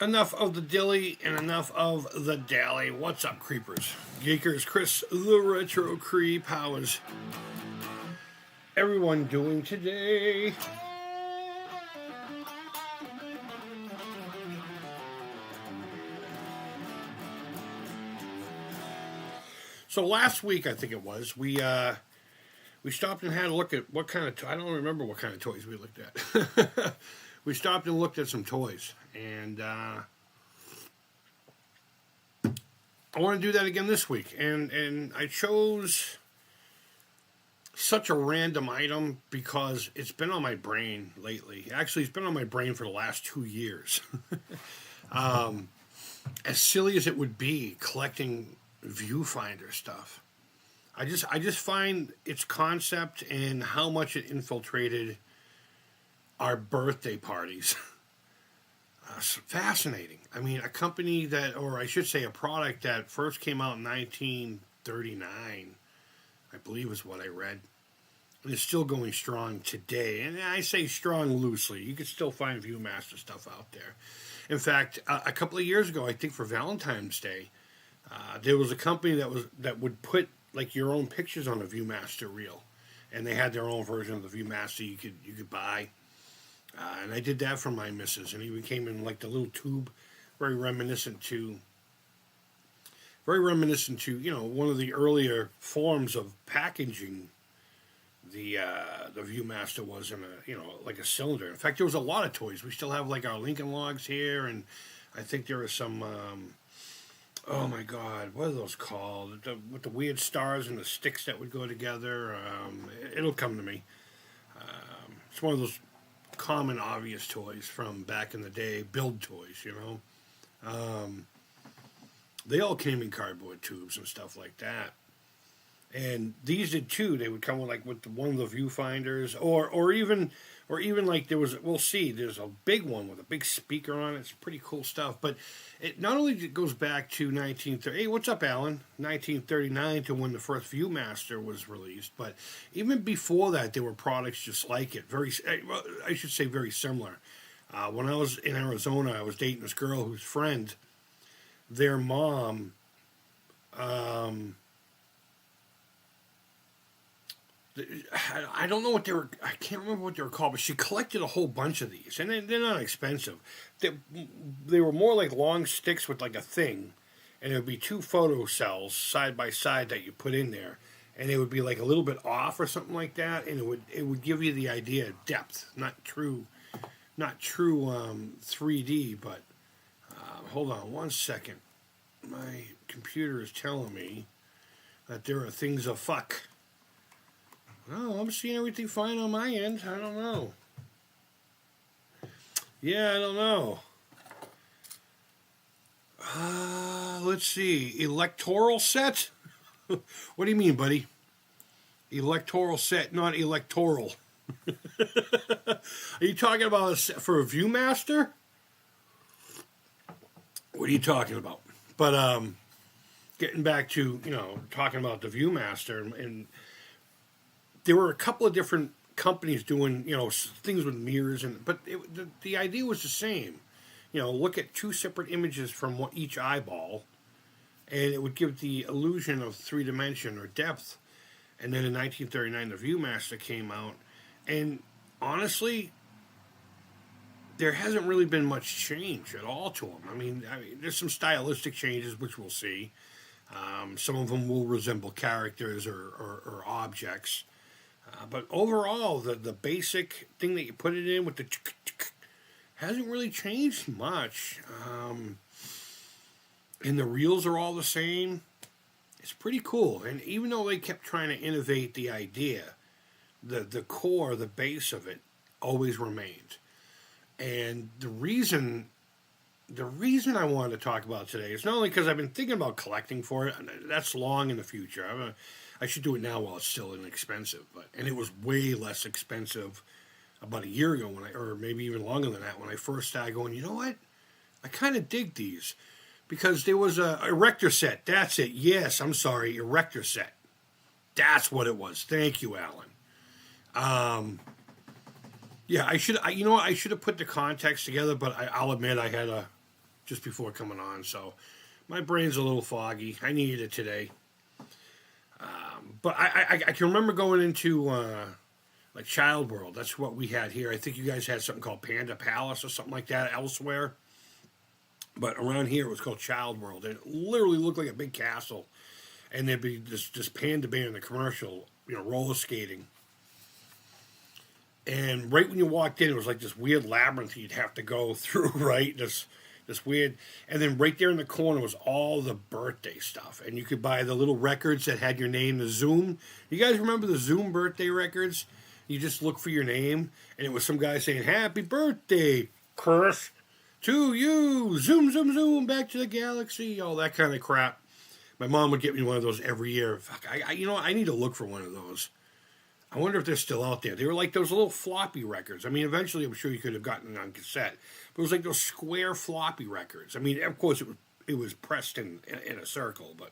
Enough of the dilly and enough of the dally. What's up, creepers? Geekers, Chris, the Retro Creep. How is everyone doing today? So last week, I think it was, we stopped and had a look at what kind of I don't remember what kind of toys we looked at. We stopped and looked at some toys, and I want to do that again this week. And I chose such a random item because it's been on my brain lately. Actually, it's been on my brain for the last 2 years. As silly as it would be, collecting viewfinder stuff. I just find its concept and how much it infiltrated our birthday parties fascinating. I mean, a company that, or I should say a product that first came out in 1939, I believe is what I read, and is still going strong today. And I say strong loosely. You can still find Viewmaster stuff out there. In fact, a couple of years ago, I think for Valentine's Day, there was a company that would put like your own pictures on a Viewmaster reel, and they had their own version of the Viewmaster you could buy. And I did that for my missus, and it even came in like the little tube, very reminiscent to one of the earlier forms of packaging. The Viewmaster was in like a cylinder. In fact, there was a lot of toys. We still have like our Lincoln Logs here, and I think there are some. Oh my God, what are those called? With the weird stars and the sticks that would go together. It'll come to me. It's one of those common, obvious toys from back in the day, build toys, They all came in cardboard tubes and stuff like that. And these did too. They would come with one of the viewfinders, or even like there's a big one with a big speaker on it. It's pretty cool stuff. But it not only goes back to 1930. Hey, what's up, Alan? 1939 to when the first Viewmaster was released. But even before that, there were products just like it. I should say very similar. When I was in Arizona, I was dating this girl whose friend, their mom. I don't know what they were. I can't remember what they were called, but she collected a whole bunch of these, and they're not expensive. They were more like long sticks with like a thing, and it would be two photo cells side by side that you put in there, and it would be like a little bit off or something like that, and it would give you the idea of depth, not true 3D. But hold on one second, my computer is telling me that there are things afuck. Oh, I'm seeing everything fine on my end. I don't know. Yeah, I don't know. Let's see. Electoral set? What do you mean, buddy? Electoral set, not electoral. Are you talking about for a Viewmaster? What are you talking about? But getting back to, talking about the Viewmaster and there were a couple of different companies doing, things with mirrors, but the idea was the same. Look at two separate images from each eyeball, and it would give the illusion of three dimension or depth. And then in 1939, the Viewmaster came out, and honestly, there hasn't really been much change at all to them. I mean, there's some stylistic changes, which we'll see. Some of them will resemble characters or objects. But overall, the basic thing that you put it in with the hasn't really changed much. And the reels are all the same. It's pretty cool. And even though they kept trying to innovate the idea, the core, the base of it, always remained. And the reason I wanted to talk about today is not only because I've been thinking about collecting for it, that's long in the future. I should do it now while it's still inexpensive, and it was way less expensive about a year ago or maybe even longer than that when I first started going, you know what? I kind of dig these because there was a erector set. That's it. Yes, I'm sorry, erector set. That's what it was. Thank you, Alan. Yeah, I should have put the context together, but I'll admit I had a just before coming on, so my brain's a little foggy. I needed it today. But I can remember going into like Child World. That's what we had here. I think you guys had something called Panda Palace or something like that elsewhere. But around here it was called Child World. And it literally looked like a big castle. And there'd be this panda bear in the commercial, roller skating. And right when you walked in, it was like this weird labyrinth you'd have to go through, right? This weird, and then right there in the corner was all the birthday stuff, and you could buy the little records that had your name, the Zoom. You guys remember the Zoom birthday records? You just look for your name, and it was some guy saying, "Happy birthday, Chris, to you, zoom, zoom, zoom, back to the galaxy," all that kind of crap. My mom would get me one of those every year. Fuck, I need to look for one of those. I wonder if they're still out there. They were like those little floppy records. I mean, eventually I'm sure you could have gotten it on cassette. But it was like those square floppy records. I mean, of course, it was pressed in a circle, but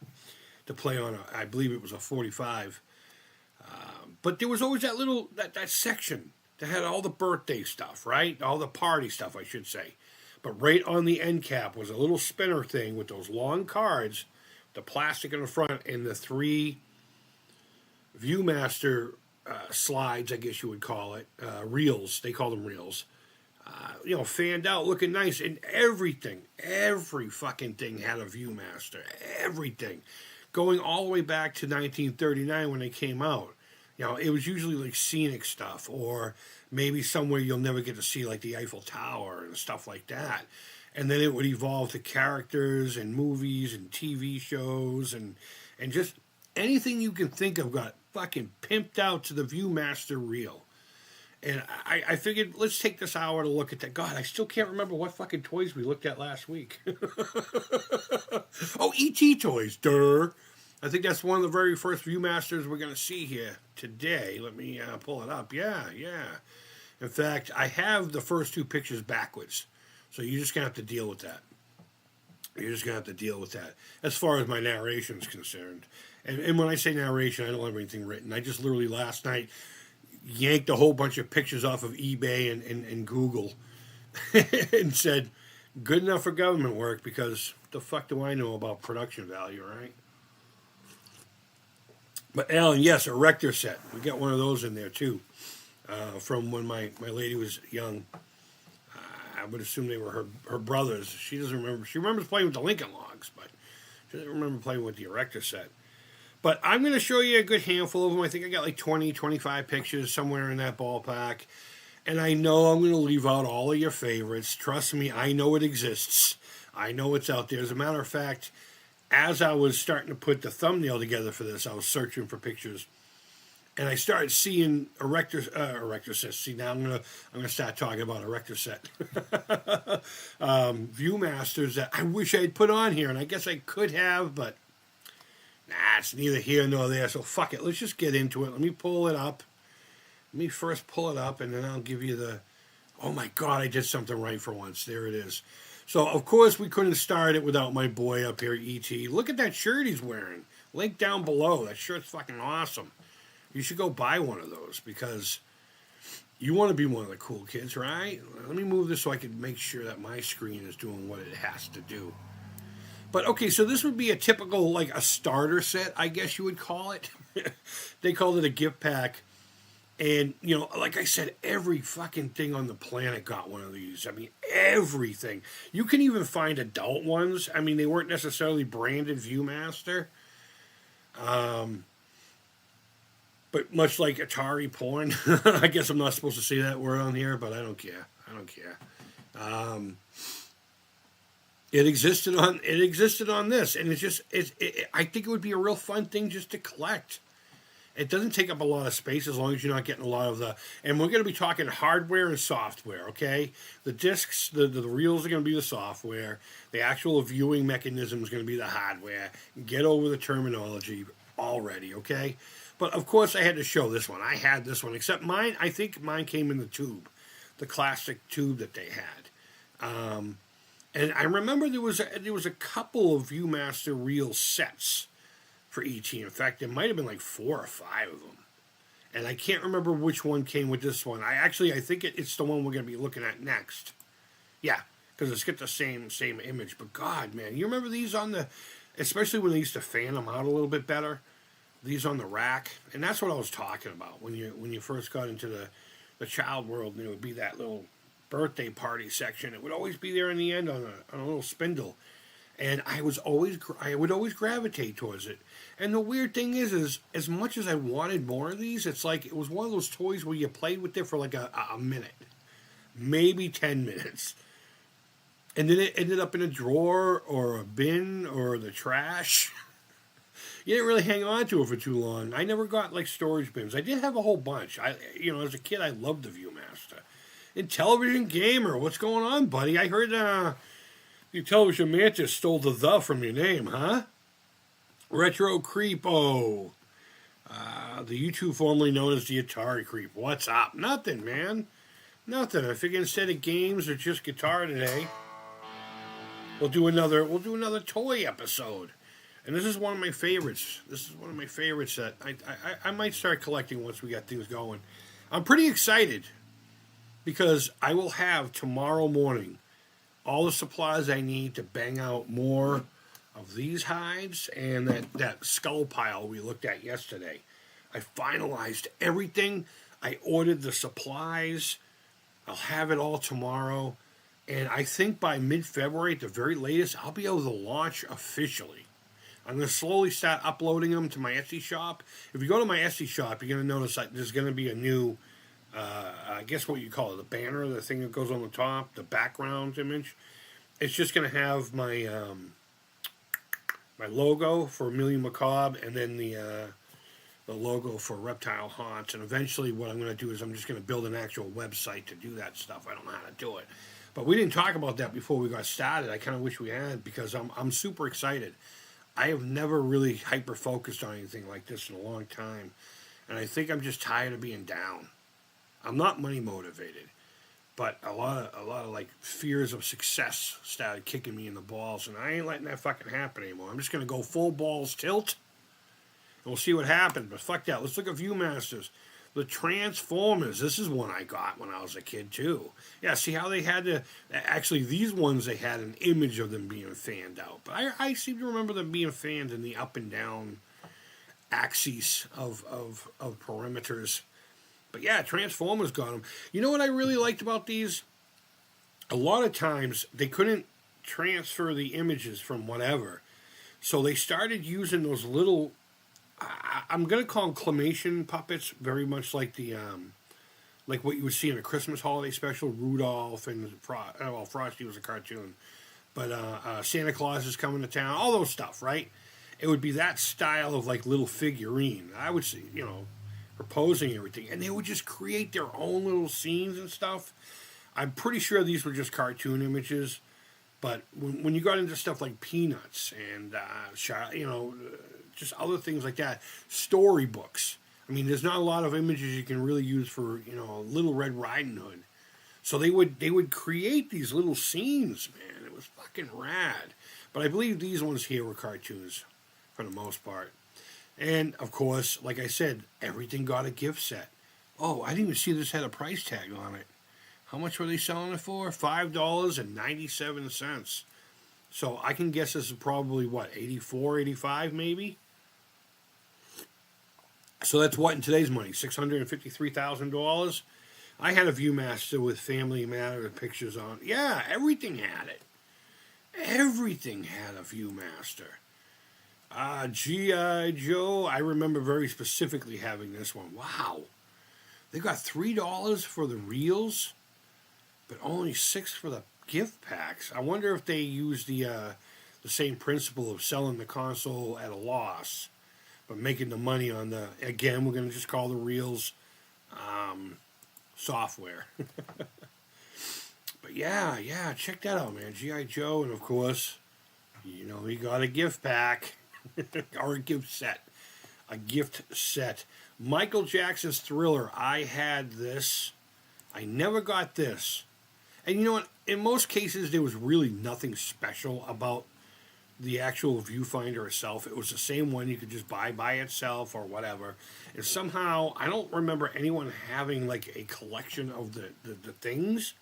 to play on, I believe it was a 45. But there was always that section that had all the birthday stuff, right? All the party stuff, I should say. But right on the end cap was a little spinner thing with those long cards, the plastic in the front, and the 3 Viewmaster slides, I guess you would call it, reels. They call them reels. Fanned out, looking nice, and every fucking thing had a Viewmaster. Everything, going all the way back to 1939 when they came out. It was usually like scenic stuff, or maybe somewhere you'll never get to see, like the Eiffel Tower and stuff like that. And then it would evolve to characters and movies and TV shows and just anything you can think of got fucking pimped out to the Viewmaster reel. And I figured, let's take this hour to look at that. God, I still can't remember what fucking toys we looked at last week. Oh, E.T. toys, duh. I think that's one of the very first Viewmasters we're going to see here today. Let me pull it up. Yeah. In fact, I have the first 2 pictures backwards. So you're just going to have to deal with that. As far as my narration is concerned. And when I say narration, I don't have anything written. I just literally last night yanked a whole bunch of pictures off of eBay and Google and said, good enough for government work, because the fuck do I know about production value, right? But Alan, yes, a Rector set. We got one of those in there too, from when my lady was young. I would assume they were her brothers. She doesn't remember. She remembers playing with the Lincoln Logs, but she doesn't remember playing with the Erector set. But I'm going to show you a good handful of them. I think I got like 20, 25 pictures somewhere in that ballpark. And I know I'm going to leave out all of your favorites. Trust me, I know it exists. I know it's out there. As a matter of fact, as I was starting to put the thumbnail together for this, I was searching for pictures. And I started seeing Erector sets. See, now I'm gonna start talking about Erector set. Viewmasters that I wish I had put on here, and I guess I could have, but it's neither here nor there. So fuck it. Let's just get into it. Let me pull it up. Let me first pull it up, and then I'll give you the. Oh my God, I did something right for once. There it is. So of course we couldn't start it without my boy up here, E.T. Look at that shirt he's wearing. Link down below. That shirt's fucking awesome. You should go buy one of those, because you want to be one of the cool kids, right? Let me move this so I can make sure that my screen is doing what it has to do. But okay, so this would be a typical, like a starter set, I guess you would call it. They called it a gift pack. And, like I said, every fucking thing on the planet got one of these. I mean, everything. You can even find adult ones. I mean, they weren't necessarily branded Viewmaster. But much like Atari porn, I guess I'm not supposed to say that word on here, but I don't care. It existed on this, and I think it would be a real fun thing just to collect. It doesn't take up a lot of space as long as you're not getting a lot of and we're going to be talking hardware and software, okay? The discs, the reels are going to be the software. The actual viewing mechanism is going to be the hardware. Get over the terminology already, okay? But of course I had to show this one. I had this one, except mine, I think mine came in the tube, the classic tube that they had. And I remember there was a couple of Viewmaster reel sets for E.T. In fact, there might have been like 4 or 5 of them. And I can't remember which one came with this one. I think it's the one we're going to be looking at next. Yeah, because it's got the same image. But God, man, you remember these on the, especially when they used to fan them out a little bit better. These on the rack, and that's what I was talking about when you first got into the child world, and there would be that little birthday party section. It would always be there in the end on a little spindle, and I would always gravitate towards it. And the weird thing is as much as I wanted more of these, it's like it was one of those toys where you played with it for like a minute, maybe 10 minutes, and then it ended up in a drawer or a bin or the trash. You didn't really hang on to it for too long. I never got like storage bins. I did have a whole bunch. As a kid, I loved the ViewMaster. Intellivision Gamer, what's going on, buddy? I heard the Intellivision Mantis stole the from your name, huh? Retro Creepo. The YouTube formerly known as the Atari Creep. What's up? Nothing, man. Nothing. I figured instead of games or just guitar today, we'll do another toy episode. And this is one of my favorites. This is one of my favorites that I might start collecting once we get things going. I'm pretty excited because I will have tomorrow morning all the supplies I need to bang out more of these hides and that skull pile we looked at yesterday. I finalized everything. I ordered the supplies. I'll have it all tomorrow. And I think by mid-February at the very latest, I'll be able to launch officially. I'm going to slowly start uploading them to my Etsy shop. If you go to my Etsy shop, you're going to notice that there's going to be a new, I guess what you call it, the banner, the thing that goes on the top, the background image. It's just going to have my my logo for Amelia Macabre and then the logo for Reptile Haunts. And eventually what I'm going to do is I'm just going to build an actual website to do that stuff. I don't know how to do it. But we didn't talk about that before we got started. I kind of wish we had because I'm super excited. I have never really hyper-focused on anything like this in a long time. And I think I'm just tired of being down. I'm not money motivated. But a lot of like fears of success started kicking me in the balls. And I ain't letting that fucking happen anymore. I'm just going to go full balls tilt. And we'll see what happens. But fuck that. Let's look at Viewmasters. The Transformers. This is one I got when I was a kid, too. Yeah, see how they had to... Actually, these ones, they had an image of them being fanned out. But I seem to remember them being fanned in the up and down axes of perimeters. But yeah, Transformers got them. You know what I really liked about these? A lot of times, they couldn't transfer the images from whatever. So they started using those little... I'm going to call them clamation puppets, very much like the like what you would see in a Christmas holiday special, Rudolph and Frosty was a cartoon, but Santa Claus is coming to town, all those stuff, right? It would be that style of like little figurine. I would see, proposing everything, and they would just create their own little scenes and stuff. I'm pretty sure these were just cartoon images, but when you got into stuff like Peanuts and just other things like that, storybooks. I mean, there's not a lot of images you can really use for, Little Red Riding Hood. So they would create these little scenes, man. It was fucking rad. But I believe these ones here were cartoons for the most part. And, of course, like I said, everything got a gift set. Oh, I didn't even see this had a price tag on it. How much were they selling it for? $5.97. So I can guess this is probably, what, 84, 85 maybe? So that's what in today's money, $653,000. I had a Viewmaster with Family Matter and pictures on. Yeah, everything had it. Everything had a Viewmaster. G.I. Joe, I remember very specifically having this one. Wow. They got $3 for the reels, but only $6 for the gift packs. I wonder if they use the same principle of selling the console at a loss, but making the money on the, again, we're going to just call the reels software. But yeah, check that out, man. G.I. Joe, and of course, he got a gift pack, or a gift set. A gift set. Michael Jackson's Thriller, I had this. I never got this. And you know what? In most cases, there was really nothing special about the actual viewfinder itself. It was the same one you could just buy by itself or whatever. And somehow, I don't remember anyone having like a collection of the things.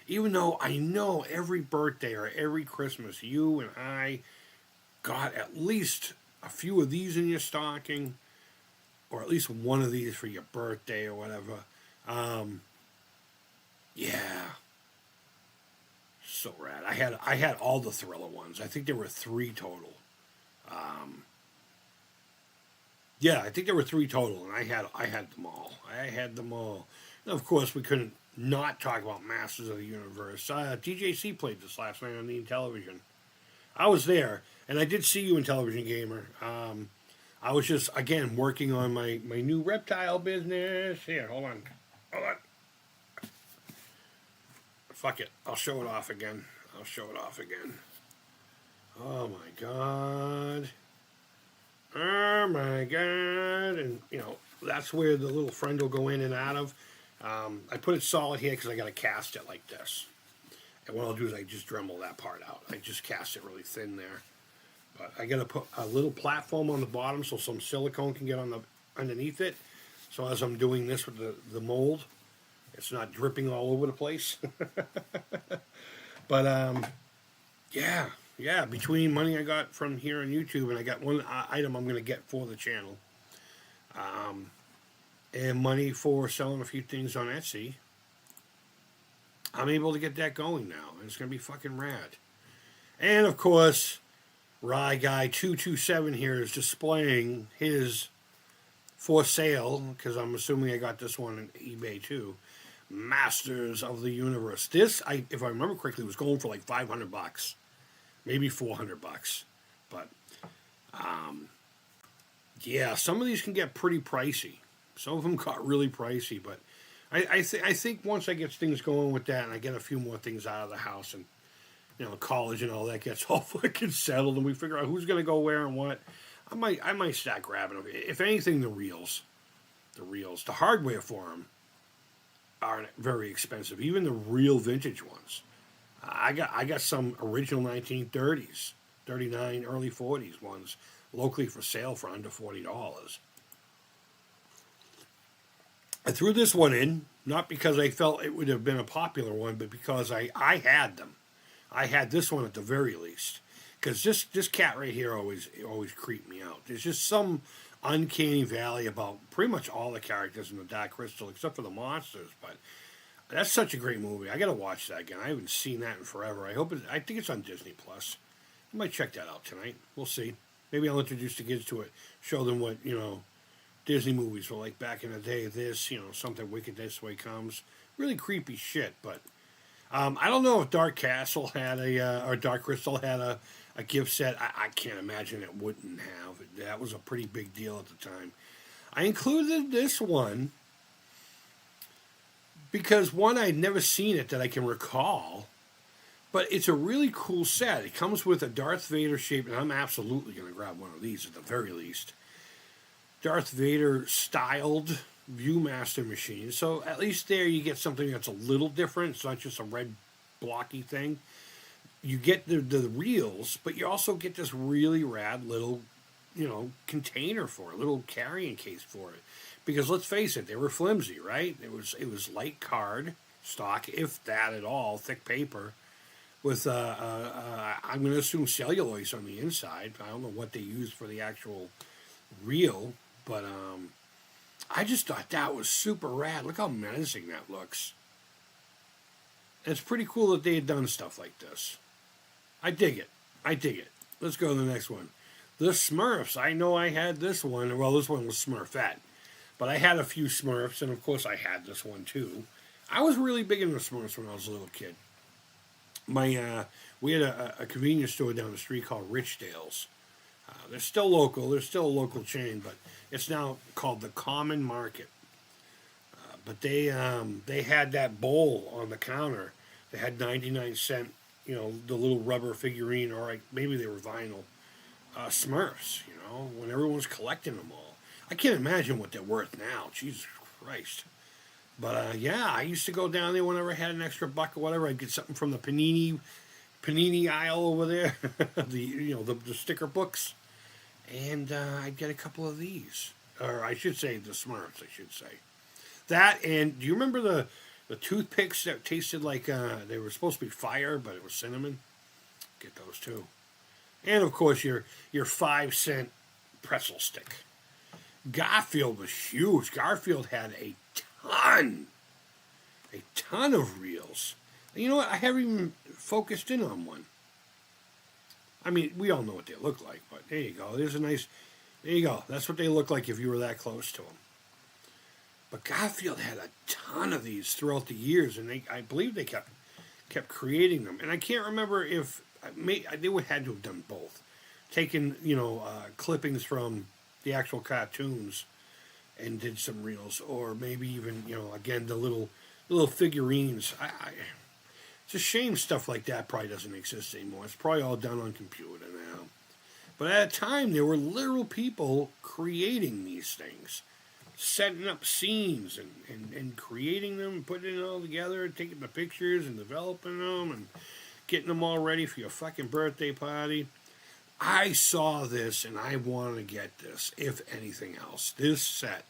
Even though I know every birthday or every Christmas, you and I got at least a few of these in your stocking, or at least one of these for your birthday or whatever. Um, yeah, so rad. I had all the Thriller ones. I think there were three total. Um, yeah, I think there were three total, and I had them all. I had them all. And of course, we couldn't not talk about Masters of the Universe. TJC played this last night on the television. I was there, and I did see you in Television Gamer. I was just, again, working on my new reptile business. Here, hold on. Hold on. Fuck it. I'll show it off again. I'll show it off again. Oh, my God. Oh, my God. And, that's where the little friend will go in and out of. I put it solid here because I got to cast it like this. And what I'll do is I just Dremel that part out. I just cast it really thin there. But I got to put a little platform on the bottom so some silicone can get on the underneath it. So as I'm doing this with the mold, it's not dripping all over the place. But yeah. Between money I got from here on YouTube, and I got one item I'm going to get for the channel, and money for selling a few things on Etsy, I'm able to get that going now, and it's going to be fucking rad. And of course, Rye Guy 227 here is displaying his for sale, because I'm assuming I got this one on eBay too. Masters of the Universe. This, if I remember correctly, was going for like $500, maybe $400. But yeah, some of these can get pretty pricey. Some of them got really pricey, but I think once I get things going with that, and I get a few more things out of the house, and college and all that gets all fucking settled, and we figure out who's going to go where and what, I might start grabbing them. If anything, the reels, the hardware for them are very expensive. Even the real vintage ones. I got some original 1930s, 39, early 40s ones locally for sale for under $40. I threw this one in, not because I felt it would have been a popular one, but because I had them. I had this one at the very least. Because this cat right here always creeped me out. There's just some uncanny valley about pretty much all the characters in the Dark Crystal, except for the monsters. But that's such a great movie. I got to watch that again. I haven't seen that in forever. I think it's on Disney Plus. I might check that out tonight. We'll see. Maybe I'll introduce the kids to it. Show them what, Disney movies were like back in the day. This, something wicked this way comes. Really creepy shit, but I don't know if Dark Castle had or Dark Crystal had a gift set. I can't imagine it wouldn't have. That was a pretty big deal at the time. I included this one because, one, I'd never seen it that I can recall, but it's a really cool set. It comes with a Darth Vader shape, and I'm absolutely going to grab one of these at the very least. Darth Vader styled Viewmaster machine. So at least there you get something that's a little different. It's not just a red blocky thing. You get the reels, but you also get this really rad little, container for it, little carrying case for it. Because let's face it, they were flimsy, right? It was light card stock, if that at all, thick paper, with I'm going to assume cellulose on the inside. I don't know what they used for the actual reel, but I just thought that was super rad. Look how menacing that looks. And it's pretty cool that they had done stuff like this. I dig it. Let's go to the next one. The Smurfs. I know I had this one. Well, this one was Smurfette. But I had a few Smurfs, and of course I had this one too. I was really big into Smurfs when I was a little kid. We had a convenience store down the street called Richdale's. They're still local. They're still a local chain, but it's now called the Common Market. But they had that bowl on the counter. They had 99-cent, the little rubber figurine, or maybe they were vinyl Smurfs. When everyone was collecting them all. I can't imagine what they're worth now. Jesus Christ. But I used to go down there whenever I had an extra buck or whatever. I'd get something from the panini aisle over there, the sticker books. And I'd get a couple of these. Or I should say the Smurfs, I should say. That, and do you remember The toothpicks that tasted like they were supposed to be fire, but it was cinnamon. Get those too. And of course your 5 cent pretzel stick. Garfield was huge. Garfield had a ton of reels. And you know what? I haven't even focused in on one. I mean, we all know what they look like, but there you go. There's a nice. There you go. That's what they look like if you were that close to them. But Garfield had a ton of these throughout the years, and I believe they kept creating them. And I can't remember if they would had to have done both, taken clippings from the actual cartoons and did some reels, or maybe even again the little figurines. It's a shame stuff like that probably doesn't exist anymore. It's probably all done on computer now. But at a time, there were literal people creating these things, setting up scenes and creating them, putting it all together, taking the pictures and developing them and getting them all ready for your fucking birthday party. I saw this and I want to get this, if anything else. This set.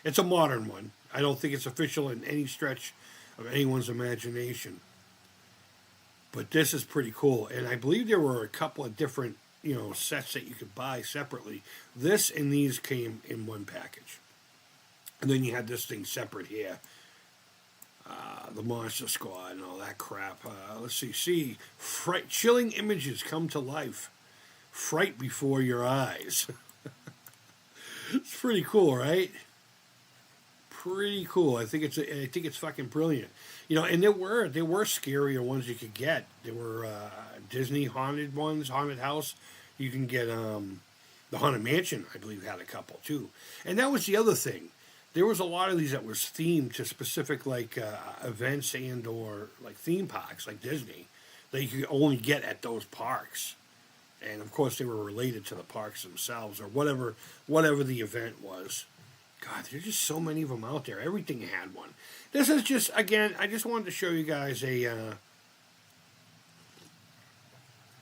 It's a modern one. I don't think it's official in any stretch of anyone's imagination. But this is pretty cool. And I believe there were a couple of different, sets that you could buy separately. This and these came in one package. And then you had this thing separate here. The Monster Squad and all that crap. Let's see. Chilling images come to life. Fright before your eyes. It's pretty cool, right? Pretty cool. I think it's fucking brilliant. And there were scarier ones you could get. There were Disney haunted ones, haunted house. You can get the Haunted Mansion, I believe, had a couple too. And that was the other thing. There was a lot of these that was themed to specific events and or like theme parks, like Disney, that you could only get at those parks. And of course, they were related to the parks themselves or whatever the event was. God, there's just so many of them out there. Everything had one. This is just, again, I just wanted to show you guys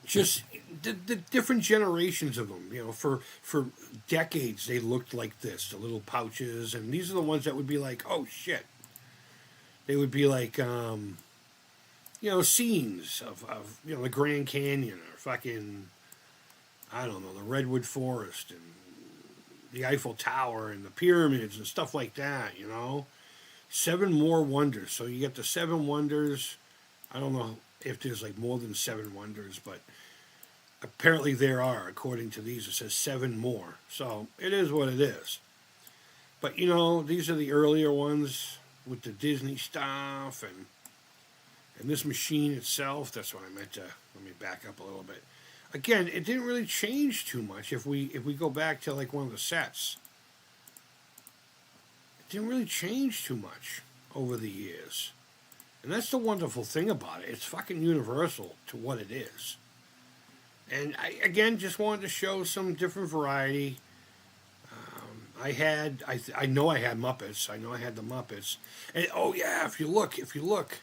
just the different generations of them. For decades they looked like this, the little pouches, and these are the ones that would be like, oh shit. They would be like, scenes of the Grand Canyon or fucking, I don't know, the Redwood Forest and the Eiffel Tower and the pyramids and stuff like that, 7 more wonders. So you get the 7 wonders. I don't know if there's more than 7 wonders, but apparently there are. According to these, it says 7 more. So it is what it is. But these are the earlier ones with the Disney stuff and this machine itself. That's what I meant to. Let me back up a little bit. Again, it didn't really change too much if we go back to one of the sets. It didn't really change too much over the years. And that's the wonderful thing about it. It's fucking universal to what it is. And I, again, just wanted to show some different variety. I know I had Muppets. I know I had the Muppets. And, oh yeah, if you look,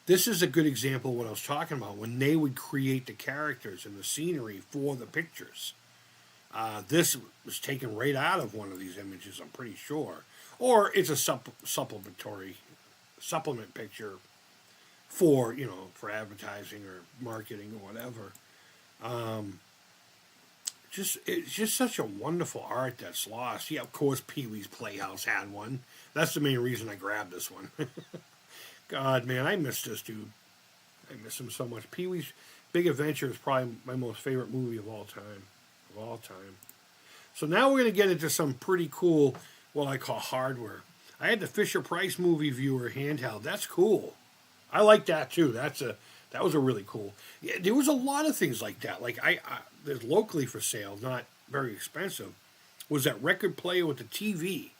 this is a good example of what I was talking about, when they would create the characters and the scenery for the pictures. This was taken right out of one of these images, I'm pretty sure. Or it's a supplement picture for, for advertising or marketing or whatever. It's just such a wonderful art that's lost. Yeah, of course, Pee-wee's Playhouse had one. That's the main reason I grabbed this one. God, man, I miss this dude. I miss him so much. Pee-wee's Big Adventure is probably my most favorite movie of all time. So now we're going to get into some pretty cool, what I call hardware. I had the Fisher-Price movie viewer handheld. That's cool. I like that too. That was a really cool. Yeah, there was a lot of things like that. There's locally for sale, not very expensive, was that record player with the TV.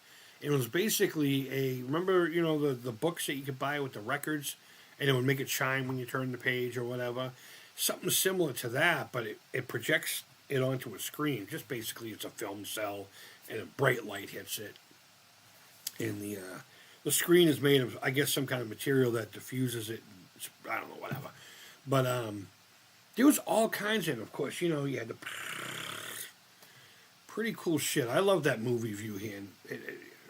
It was basically remember, the books that you could buy with the records, and it would make it chime when you turn the page or whatever. Something similar to that, but it projects it onto a screen. Just basically it's a film cell, and a bright light hits it. And the screen is made of, I guess, some kind of material that diffuses it. I don't know, whatever. But there was all kinds of course, you had the pretty cool shit. I love that movie view hand.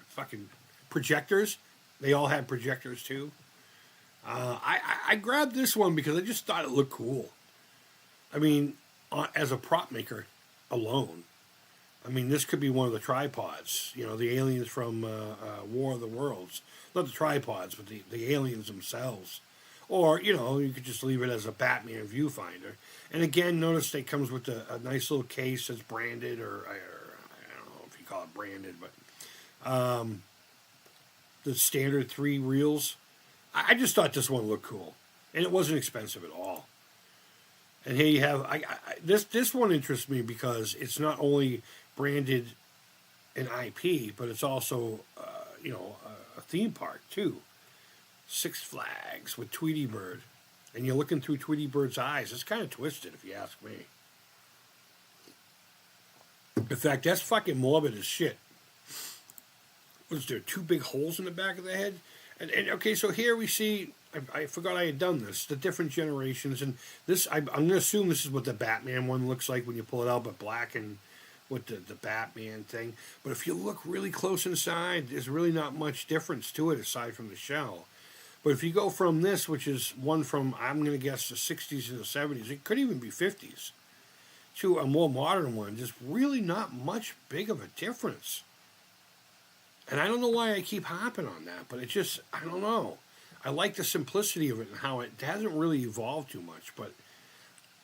Fucking projectors. They all had projectors too. I grabbed this one because I just thought it looked cool. I mean, as a prop maker alone, I mean, this could be one of the tripods. You know, the aliens from War of the Worlds. Not the tripods, but the aliens themselves. Or, you know, you could just leave it as a Batman viewfinder. And again, notice it comes with a nice little case that's branded, or I don't know if you call it branded, but the standard 3 reels. I just thought this one looked cool. And it wasn't expensive at all. And here you have, this one interests me because it's not only branded an IP, but it's also, a theme park too. Six Flags with Tweety Bird. And you're looking through Tweety Bird's eyes. It's kind of twisted, if you ask me. In fact, that's fucking morbid as shit. Was there 2 big holes in the back of the head? And okay, so here we see, I forgot I had done this, the different generations. And this, I'm going to assume this is what the Batman one looks like when you pull it out, but black and with the Batman thing. But if you look really close inside, there's really not much difference to it aside from the shell. But if you go from this, which is one from, I'm going to guess, the 60s and the 70s, it could even be 50s, to a more modern one, just really not much big of a difference. And I don't know why I keep harping on that, but it just, I don't know. I like the simplicity of it and how it hasn't really evolved too much, but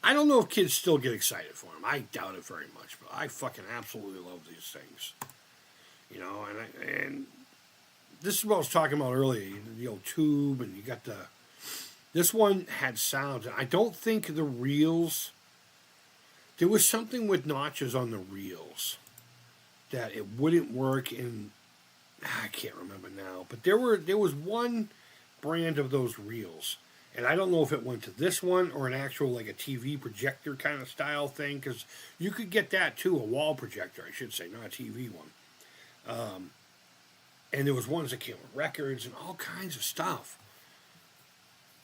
I don't know if kids still get excited for them. I doubt it very much, but I fucking absolutely love these things. You know, and this is what I was talking about earlier, the old tube, and you got this one had sounds. I don't think the reels, there was something with notches on the reels that it wouldn't work in, I can't remember now, but there was one brand of those reels, and I don't know if it went to this one or an actual, like a TV projector kind of style thing, because you could get that too, a wall projector, I should say, not a TV one. And there was ones that came with records and all kinds of stuff.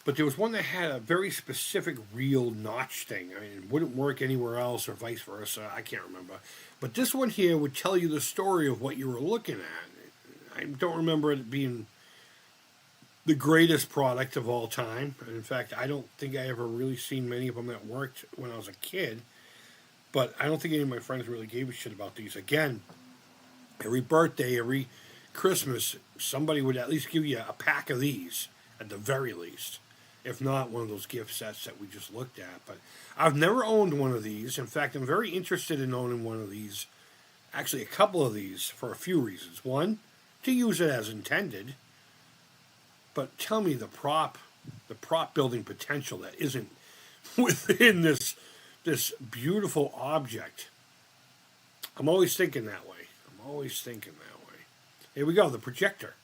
But there was one that had a very specific reel notch thing. I mean, it wouldn't work anywhere else or vice versa. I can't remember. But this one here would tell you the story of what you were looking at. I don't remember it being the greatest product of all time. And in fact, I don't think I ever really seen many of them that worked when I was a kid. But I don't think any of my friends really gave a shit about these. Again, every birthday, every Christmas, somebody would at least give you a pack of these, at the very least. If not, one of those gift sets that we just looked at. But I've never owned one of these. In fact, I'm very interested in owning one of these. Actually, a couple of these for a few reasons. One, to use it as intended. But tell me the prop building potential that isn't within this beautiful object. I'm always thinking that way. Here we go, the projector.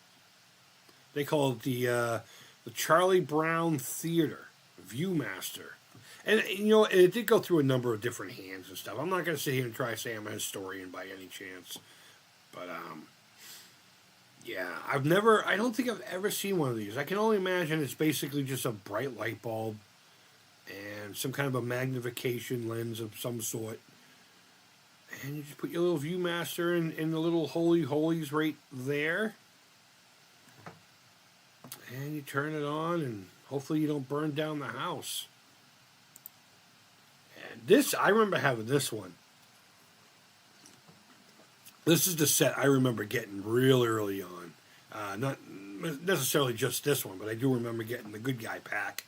They call it the Charlie Brown Theater Viewmaster. And, you know, it did go through a number of different hands and stuff. I'm not going to sit here and try to say I'm a historian by any chance. But, yeah, I don't think I've ever seen one of these. I can only imagine it's basically just a bright light bulb and some kind of a magnification lens of some sort. And you just put your little Viewmaster in the little holy holies right there. And you turn it on, and hopefully you don't burn down the house. And this, I remember having this one. This is the set I remember getting real early on. Not necessarily just this one, but I do remember getting the Good Guy pack.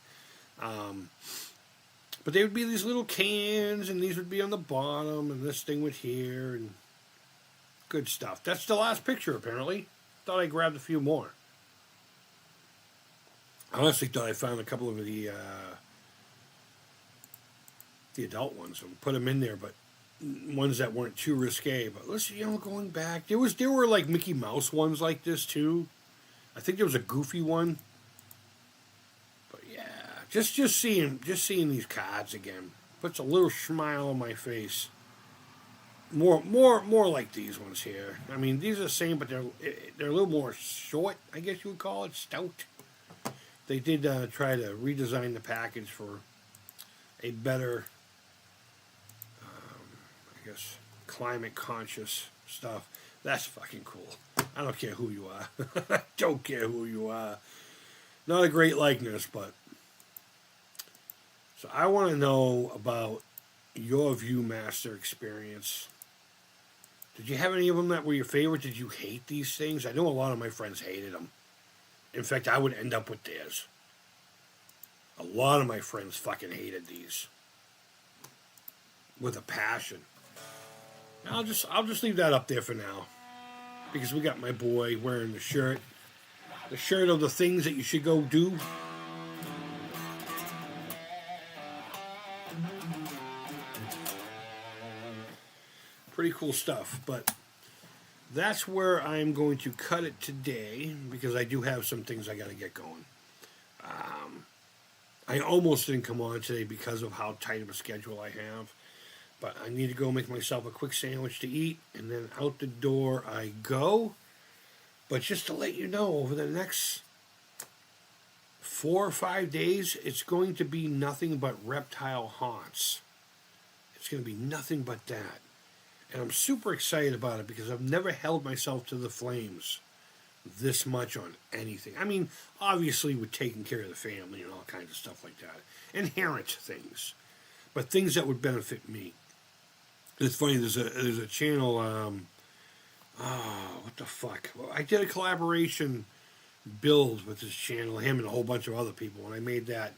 But they would be these little cans, and these would be on the bottom, and this thing would here, and good stuff. That's the last picture, apparently. Thought I grabbed a few more. I honestly thought I found a couple of the adult ones and put them in there, but ones that weren't too risque. But let's, going back, there were like Mickey Mouse ones like this too. I think there was a Goofy one. But yeah, just seeing these cards again puts a little smile on my face. More like these ones here. I mean, these are the same, but they're a little more short, I guess you would call it, stout. They did try to redesign the package for a better, I guess, climate conscious stuff. That's fucking cool. I don't care who you are. I don't care who you are. Not a great likeness, but... So I want to know about your Viewmaster experience. Did you have any of them that were your favorite? Did you hate these things? I know a lot of my friends hated them. In fact, I would end up with theirs. A lot of my friends fucking hated these. With a passion. I'll just leave that up there for now. Because we got my boy wearing the shirt. The shirt of the things that you should go do. Pretty cool stuff, but that's where I'm going to cut it today because I do have some things I got to get going. I almost didn't come on today because of how tight of a schedule I have, but I need to go make myself a quick sandwich to eat, and then out the door I go. But just to let you know, over the next 4 or 5 days, it's going to be nothing but reptile haunts. It's going to be nothing but that. And I'm super excited about it because I've never held myself to the flames this much on anything. I mean, obviously with taking care of the family and all kinds of stuff like that. Inherent things. But things that would benefit me. It's funny, there's a channel, what the fuck? Well, I did a collaboration build with this channel, him and a whole bunch of other people, and I made that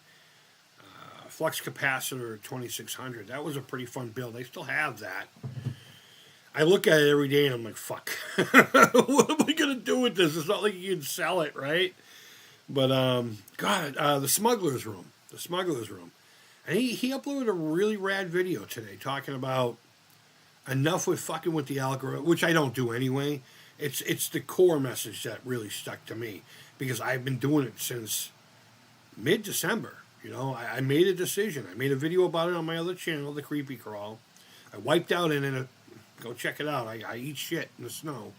flux capacitor 2600. That was a pretty fun build. I still have that. I look at it every day and I'm like, fuck. What am I going to do with this? It's not like you can sell it, right? But, the Smuggler's Room. The Smuggler's Room. And he uploaded a really rad video today talking about enough with fucking with the algorithm, which I don't do anyway. It's the core message that really stuck to me because I've been doing it since mid-December. You know, I made a decision. I made a video about it on my other channel, The Creepy Crawl. I wiped out in it. Go check it out. I eat shit in the snow.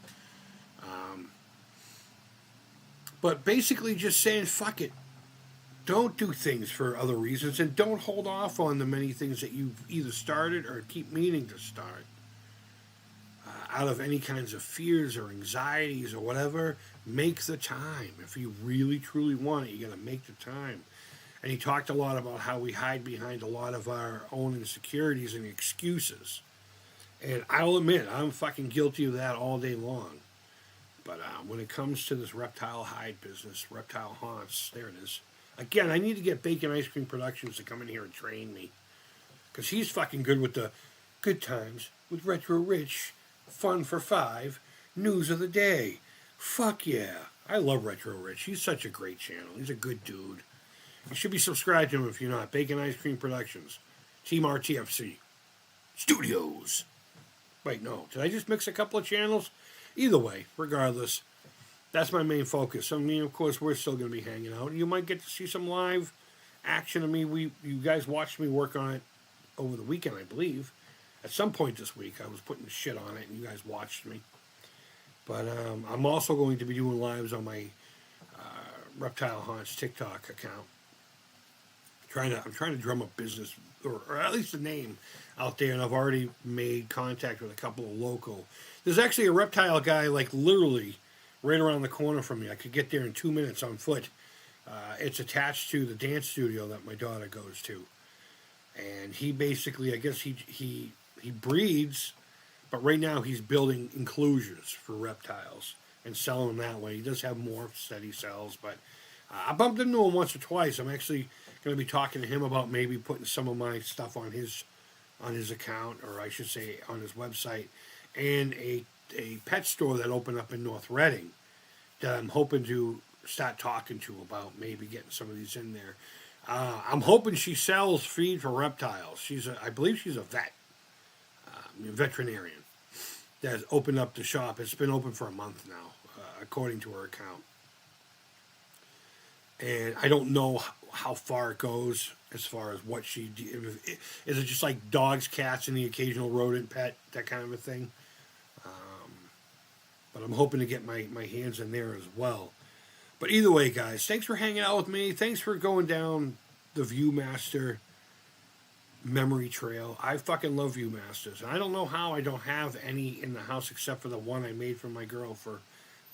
But basically just saying, fuck it. Don't do things for other reasons, and don't hold off on the many things that you've either started or keep meaning to start. Out of any kinds of fears or anxieties or whatever, make the time. If you really, truly want it, you got to make the time. And he talked a lot about how we hide behind a lot of our own insecurities and excuses. And I'll admit, I'm fucking guilty of that all day long. But when it comes to this reptile hide business, reptile haunts, there it is. Again, I need to get Bacon Ice Cream Productions to come in here and train me. Because he's fucking good with the good times, with Retro Rich, Fun for 5, News of the Day. Fuck yeah. I love Retro Rich. He's such a great channel. He's a good dude. You should be subscribed to him if you're not. Bacon Ice Cream Productions. Team RTFC. Studios. Wait, no. Did I just mix a couple of channels? Either way, regardless, that's my main focus. I mean, of course, we're still going to be hanging out. You might get to see some live action of me. You guys watched me work on it over the weekend, I believe. At some point this week, I was putting shit on it, and you guys watched me. But I'm also going to be doing lives on my Reptile Haunts TikTok account. I'm trying to drum up business, or at least a name out there, and I've already made contact with a couple of local. There's actually a reptile guy, like literally right around the corner from me. I could get there in 2 minutes on foot. It's attached to the dance studio that my daughter goes to, and he basically, I guess he breeds, but right now he's building enclosures for reptiles and selling them that way. He does have morphs that he sells, but I bumped into him once or twice. I'm actually going to be talking to him about maybe putting some of my stuff on his account, or I should say on his website, and a pet store that opened up in North Reading that I'm hoping to start talking to about maybe getting some of these in there. I'm hoping she sells feed for reptiles. I believe she's a veterinarian that has opened up the shop. It's been open for a month now, according to her account. And I don't know how far it goes as far as what she... Is it just like dogs, cats, and the occasional rodent pet, that kind of a thing? But I'm hoping to get my hands in there as well. But either way, guys, thanks for hanging out with me. Thanks for going down the Viewmaster memory trail. I fucking love Viewmasters. And I don't know how I don't have any in the house except for the one I made for my girl for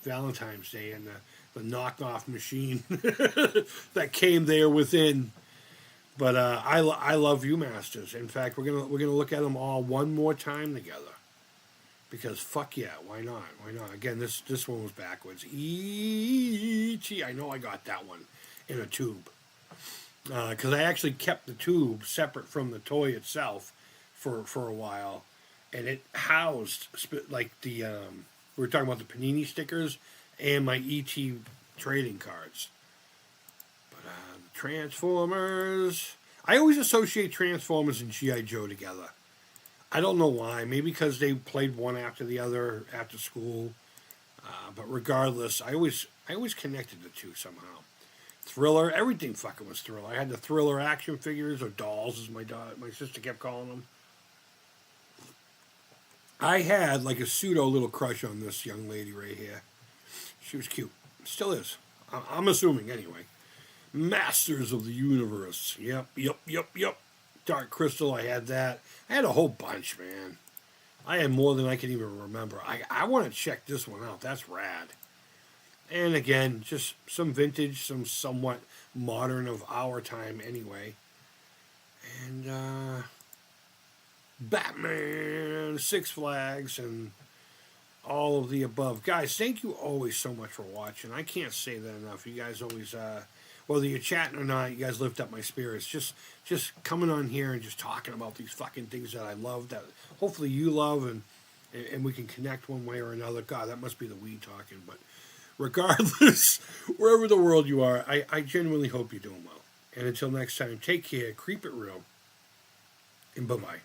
Valentine's Day and the knockoff machine that came there within. But I love Viewmasters. In fact, we're gonna look at them all one more time together. Because fuck yeah, why not? Why not? Again, this one was backwards. I know I got that one in a tube. Because I actually kept the tube separate from the toy itself for a while, and it housed like the we were talking about the Panini stickers and my ET trading cards. But Transformers, I always associate Transformers and GI Joe together. I don't know why. Maybe because they played one after the other after school. But regardless, I always connected the two somehow. Thriller, everything fucking was Thriller. I had the Thriller action figures, or dolls, as my sister kept calling them. I had like a pseudo little crush on this young lady right here. She was cute. Still is. I'm assuming anyway. Masters of the Universe. Yep. Dark Crystal, I had that. I had a whole bunch, man. I had more than I can even remember. I want to check this one out. That's rad. And again, just some vintage, some somewhat modern of our time anyway. And Batman, Six Flags, and all of the above. Guys, thank you always so much for watching. I can't say that enough. You guys always, whether you're chatting or not, you guys lift up my spirits. Just coming on here and just talking about these fucking things that I love, that hopefully you love, and we can connect one way or another. God, that must be the weed talking, but regardless, wherever the world you are, I genuinely hope you're doing well. And until next time, take care, creep it real, and bye-bye.